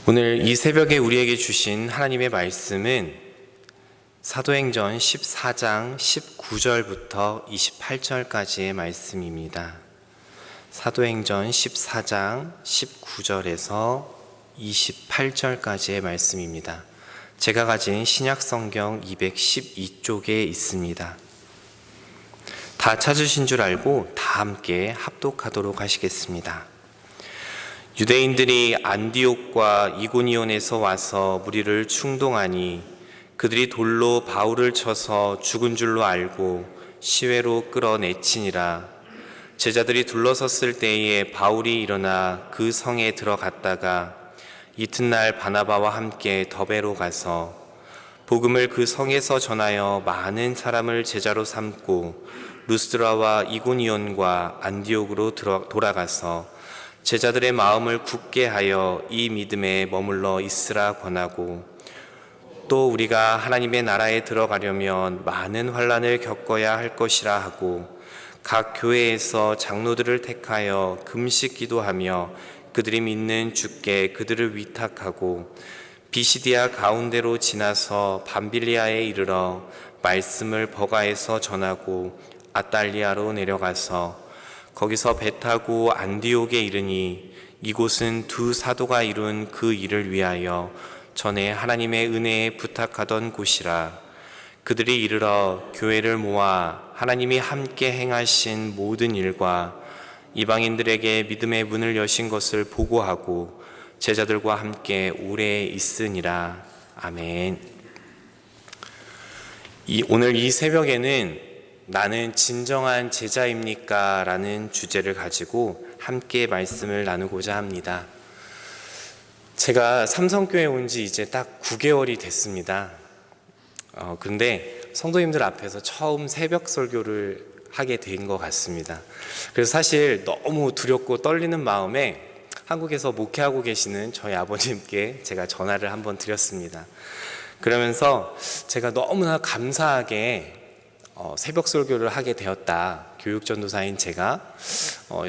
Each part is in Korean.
오늘 이 새벽에 우리에게 주신 하나님의 말씀은 사도행전 14장 19절부터 28절까지의 말씀입니다. 사도행전 14장 19절에서 28절까지의 말씀입니다. 제가 가진 신약성경 212쪽에 있습니다. 다 찾으신 줄 알고 다 함께 합독하도록 하시겠습니다. 유대인들이 안디옥과 이고니온에서 와서 무리를 충동하니 그들이 돌로 바울을 쳐서 죽은 줄로 알고 시외로 끌어내치니라. 제자들이 둘러섰을 때에 바울이 일어나 그 성에 들어갔다가 이튿날 바나바와 함께 더베로 가서 복음을 그 성에서 전하여 많은 사람을 제자로 삼고 루스드라와 이고니온과 안디옥으로 돌아가서 제자들의 마음을 굳게 하여 이 믿음에 머물러 있으라 권하고, 또 우리가 하나님의 나라에 들어가려면 많은 환난을 겪어야 할 것이라 하고 각 교회에서 장로들을 택하여 금식 기도하며 그들이 믿는 주께 그들을 위탁하고 비시디아 가운데로 지나서 밤빌리아에 이르러 말씀을 버가에서 전하고 아달리아로 내려가서 거기서 배 타고 안디옥에 이르니 이곳은 두 사도가 이룬 그 일을 위하여 전에 하나님의 은혜에 부탁하던 곳이라. 그들이 이르러 교회를 모아 하나님이 함께 행하신 모든 일과 이방인들에게 믿음의 문을 여신 것을 보고하고 제자들과 함께 오래 있으니라. 아멘. 오늘 이 새벽에는 나는 진정한 제자입니까? 라는 주제를 가지고 함께 말씀을 나누고자 합니다. 제가 삼성교회에 온 지 이제 딱 9개월이 됐습니다. 근데 성도님들 앞에서 처음 새벽 설교를 하게 된 것 같습니다. 그래서 사실 너무 두렵고 떨리는 마음에 한국에서 목회하고 계시는 저희 아버님께 제가 전화를 한번 드렸습니다. 그러면서 제가 너무나 감사하게 새벽 설교를 하게 되었다. 교육전도사인 제가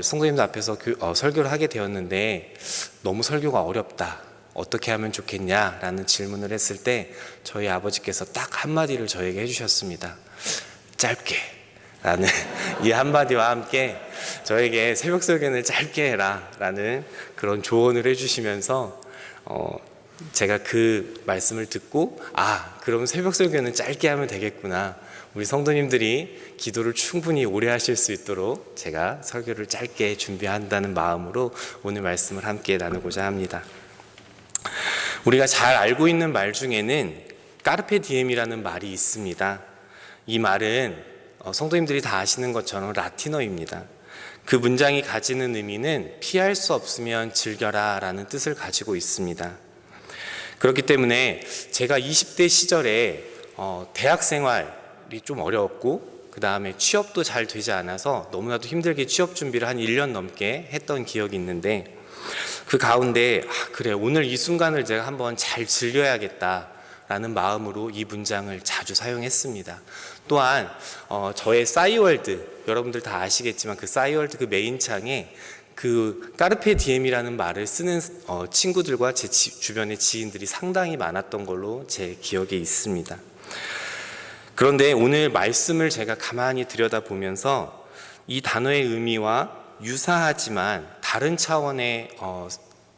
성도님들 앞에서 설교를 하게 되었는데 너무 설교가 어렵다. 어떻게 하면 좋겠냐? 라는 질문을 했을 때 저희 아버지께서 딱 한마디를 저에게 해주셨습니다. 짧게 라는 이 한마디와 함께 저에게 새벽 설교는 짧게 해라 라는 그런 조언을 해주시면서 제가 그 말씀을 듣고 그럼 새벽 설교는 짧게 하면 되겠구나. 우리 성도님들이 기도를 충분히 오래 하실 수 있도록 제가 설교를 짧게 준비한다는 마음으로 오늘 말씀을 함께 나누고자 합니다. 우리가 잘 알고 있는 말 중에는 까르페 디엠이라는 말이 있습니다. 이 말은 성도님들이 다 아시는 것처럼 라틴어입니다. 그 문장이 가지는 의미는 피할 수 없으면 즐겨라 라는 뜻을 가지고 있습니다. 그렇기 때문에 제가 20대 시절에 대학 생활이 좀 어려웠고 그 다음에 취업도 잘 되지 않아서 너무나도 힘들게 취업 준비를 한 1년 넘게 했던 기억이 있는데, 그 가운데 그래 오늘 이 순간을 제가 한번 잘 즐겨야겠다 라는 마음으로 이 문장을 자주 사용했습니다. 또한 저의 싸이월드, 여러분들 다 아시겠지만 그 싸이월드 그 메인창에 그 까르페 디엠이라는 말을 쓰는 친구들과 제 주변의 지인들이 상당히 많았던 걸로 제 기억에 있습니다. 그런데 오늘 말씀을 제가 가만히 들여다보면서 이 단어의 의미와 유사하지만 다른 차원의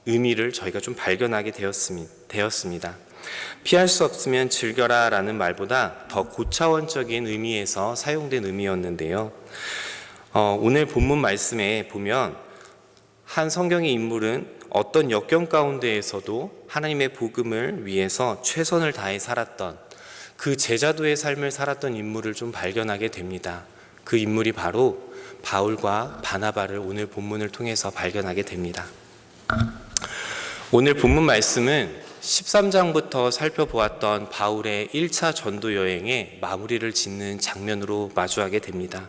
의미를 저희가 좀 발견하게 되었습니다. 피할 수 없으면 즐겨라 라는 말보다 더 고차원적인 의미에서 사용된 의미였는데요. 오늘 본문 말씀에 보면 한 성경의 인물은 어떤 역경 가운데에서도 하나님의 복음을 위해서 최선을 다해 살았던 그 제자도의 삶을 살았던 인물을 좀 발견하게 됩니다. 그 인물이 바로 바울과 바나바를 오늘 본문을 통해서 발견하게 됩니다. 오늘 본문 말씀은 13장부터 살펴보았던 바울의 1차 전도 여행의 마무리를 짓는 장면으로 마주하게 됩니다.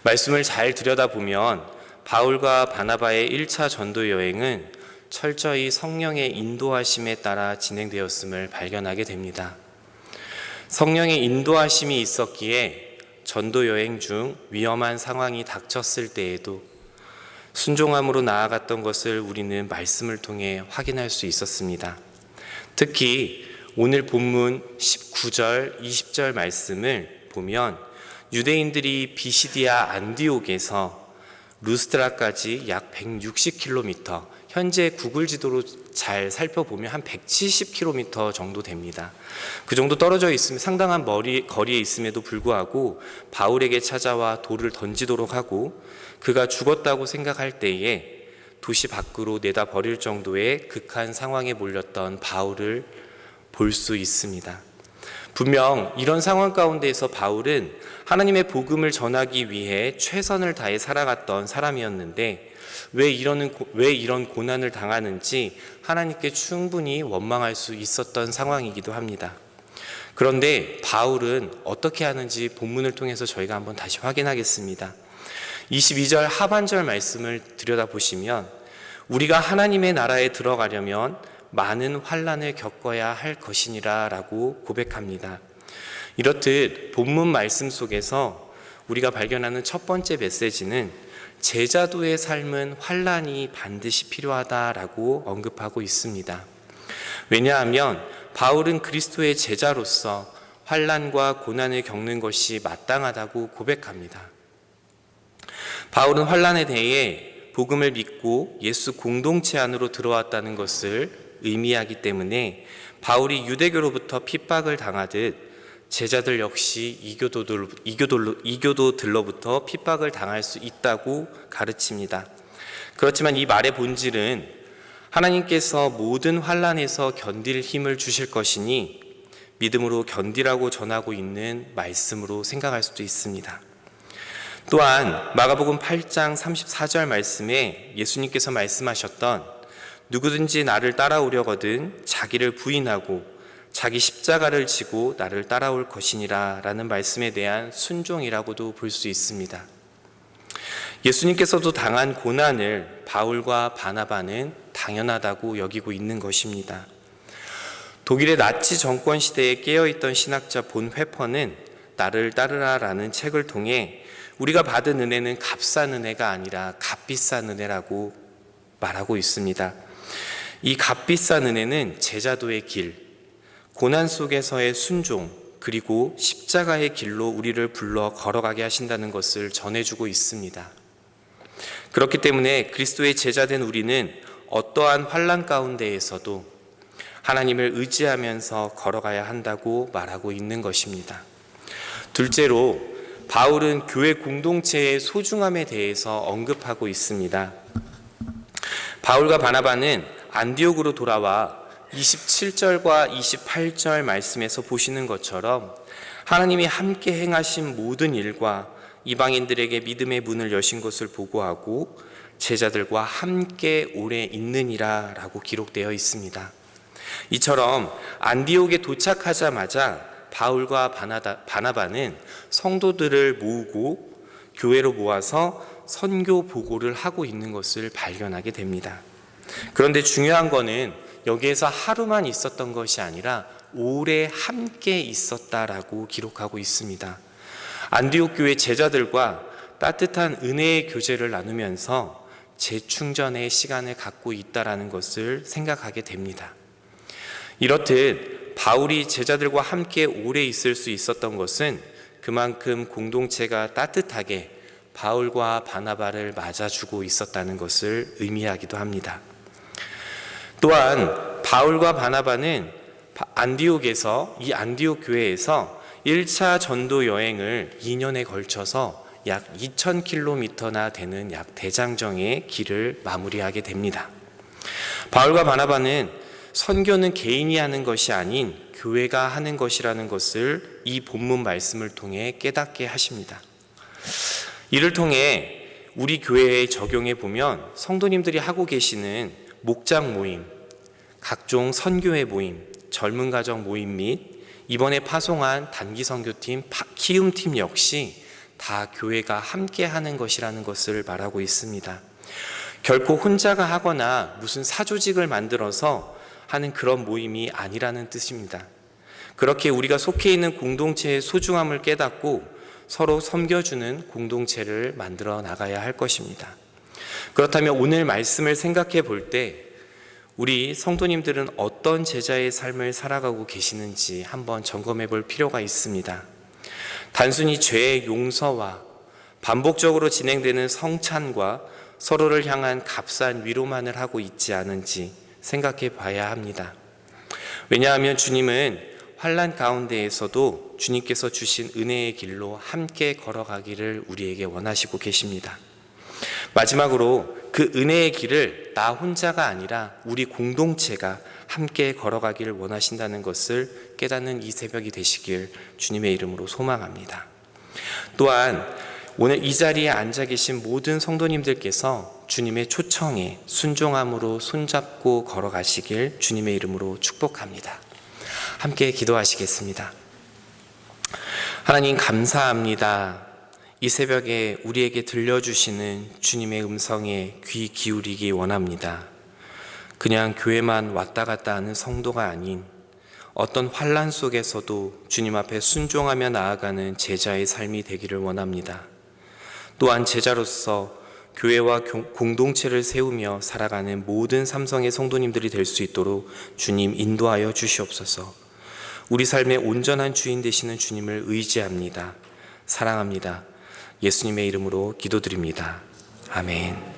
말씀을 잘 들여다보면 바울과 바나바의 1차 전도 여행은 철저히 성령의 인도하심에 따라 진행되었음을 발견하게 됩니다. 성령의 인도하심이 있었기에 전도 여행 중 위험한 상황이 닥쳤을 때에도 순종함으로 나아갔던 것을 우리는 말씀을 통해 확인할 수 있었습니다. 특히 오늘 본문 19절, 20절 말씀을 보면 유대인들이 비시디아 안디옥에서 루스드라까지 약 160km, 현재 구글 지도로 잘 살펴보면 한 170km 정도 됩니다. 그 정도 떨어져 있으면 상당한 거리에 있음에도 불구하고 바울에게 찾아와 돌을 던지도록 하고 그가 죽었다고 생각할 때에 도시 밖으로 내다 버릴 정도의 극한 상황에 몰렸던 바울을 볼 수 있습니다. 분명 이런 상황 가운데에서 바울은 하나님의 복음을 전하기 위해 최선을 다해 살아갔던 사람이었는데 왜 이런 고난을 당하는지 하나님께 충분히 원망할 수 있었던 상황이기도 합니다. 그런데 바울은 어떻게 하는지 본문을 통해서 저희가 한번 다시 확인하겠습니다. 22절 하반절 말씀을 들여다보시면 우리가 하나님의 나라에 들어가려면 많은 환난을 겪어야 할 것이니라 라고 고백합니다. 이렇듯 본문 말씀 속에서 우리가 발견하는 첫 번째 메시지는 제자도의 삶은 환난이 반드시 필요하다라고 언급하고 있습니다. 왜냐하면 바울은 그리스도의 제자로서 환난과 고난을 겪는 것이 마땅하다고 고백합니다. 바울은 환난에 대해 복음을 믿고 예수 공동체 안으로 들어왔다는 것을 의미하기 때문에 바울이 유대교로부터 핍박을 당하듯 제자들 역시 이교도들로부터 핍박을 당할 수 있다고 가르칩니다. 그렇지만 이 말의 본질은 하나님께서 모든 환난에서 견딜 힘을 주실 것이니 믿음으로 견디라고 전하고 있는 말씀으로 생각할 수도 있습니다. 또한 마가복음 8장 34절 말씀에 예수님께서 말씀하셨던 누구든지 나를 따라오려거든 자기를 부인하고 자기 십자가를 지고 나를 따라올 것이니라 라는 말씀에 대한 순종이라고도 볼 수 있습니다. 예수님께서도 당한 고난을 바울과 바나바는 당연하다고 여기고 있는 것입니다. 독일의 나치 정권 시대에 깨어있던 신학자 본 회퍼는 나를 따르라 라는 책을 통해 우리가 받은 은혜는 값싼 은혜가 아니라 값비싼 은혜라고 말하고 있습니다. 이 값비싼 은혜는 제자도의 길, 고난 속에서의 순종, 그리고 십자가의 길로 우리를 불러 걸어가게 하신다는 것을 전해주고 있습니다. 그렇기 때문에 그리스도의 제자된 우리는 어떠한 환난 가운데에서도 하나님을 의지하면서 걸어가야 한다고 말하고 있는 것입니다. 둘째로 바울은 교회 공동체의 소중함에 대해서 언급하고 있습니다. 바울과 바나바는 안디옥으로 돌아와 27절과 28절 말씀에서 보시는 것처럼 하나님이 함께 행하신 모든 일과 이방인들에게 믿음의 문을 여신 것을 보고하고 제자들과 함께 오래 있느니라 라고 기록되어 있습니다. 이처럼 안디옥에 도착하자마자 바울과 바나바는 성도들을 모으고 교회로 모아서 선교 보고를 하고 있는 것을 발견하게 됩니다. 그런데 중요한 거는 여기에서 하루만 있었던 것이 아니라 오래 함께 있었다라고 기록하고 있습니다. 안디옥 교회 제자들과 따뜻한 은혜의 교제를 나누면서 재충전의 시간을 갖고 있다라는 것을 생각하게 됩니다. 이렇듯 바울이 제자들과 함께 오래 있을 수 있었던 것은 그만큼 공동체가 따뜻하게 바울과 바나바를 맞아주고 있었다는 것을 의미하기도 합니다. 또한 바울과 바나바는 이 안디옥 교회에서 1차 전도 여행을 2년에 걸쳐서 약 2000km나 되는 약 대장정의 길을 마무리하게 됩니다. 바울과 바나바는 선교는 개인이 하는 것이 아닌 교회가 하는 것이라는 것을 이 본문 말씀을 통해 깨닫게 하십니다. 이를 통해 우리 교회에 적용해 보면 성도님들이 하고 계시는 목장 모임, 각종 선교회 모임, 젊은 가정 모임 및 이번에 파송한 단기 선교팀, 키움팀 역시 다 교회가 함께 하는 것이라는 것을 말하고 있습니다. 결코 혼자가 하거나 무슨 사조직을 만들어서 하는 그런 모임이 아니라는 뜻입니다. 그렇게 우리가 속해 있는 공동체의 소중함을 깨닫고 서로 섬겨주는 공동체를 만들어 나가야 할 것입니다. 그렇다면 오늘 말씀을 생각해 볼 때 우리 성도님들은 어떤 제자의 삶을 살아가고 계시는지 한번 점검해 볼 필요가 있습니다. 단순히 죄의 용서와 반복적으로 진행되는 성찬과 서로를 향한 값싼 위로만을 하고 있지 않은지 생각해 봐야 합니다. 왜냐하면 주님은 환난 가운데에서도 주님께서 주신 은혜의 길로 함께 걸어가기를 우리에게 원하시고 계십니다. 마지막으로 그 은혜의 길을 나 혼자가 아니라 우리 공동체가 함께 걸어가기를 원하신다는 것을 깨닫는 이 새벽이 되시길 주님의 이름으로 소망합니다. 또한 오늘 이 자리에 앉아 계신 모든 성도님들께서 주님의 초청에 순종함으로 손잡고 걸어가시길 주님의 이름으로 축복합니다. 함께 기도하시겠습니다. 하나님 감사합니다. 이 새벽에 우리에게 들려주시는 주님의 음성에 귀 기울이기 원합니다. 그냥 교회만 왔다 갔다 하는 성도가 아닌 어떤 환난 속에서도 주님 앞에 순종하며 나아가는 제자의 삶이 되기를 원합니다. 또한 제자로서 교회와 공동체를 세우며 살아가는 모든 삼성의 성도님들이 될 수 있도록 주님 인도하여 주시옵소서. 우리 삶의 온전한 주인 되시는 주님을 의지합니다. 사랑합니다. 예수님의 이름으로 기도드립니다. 아멘.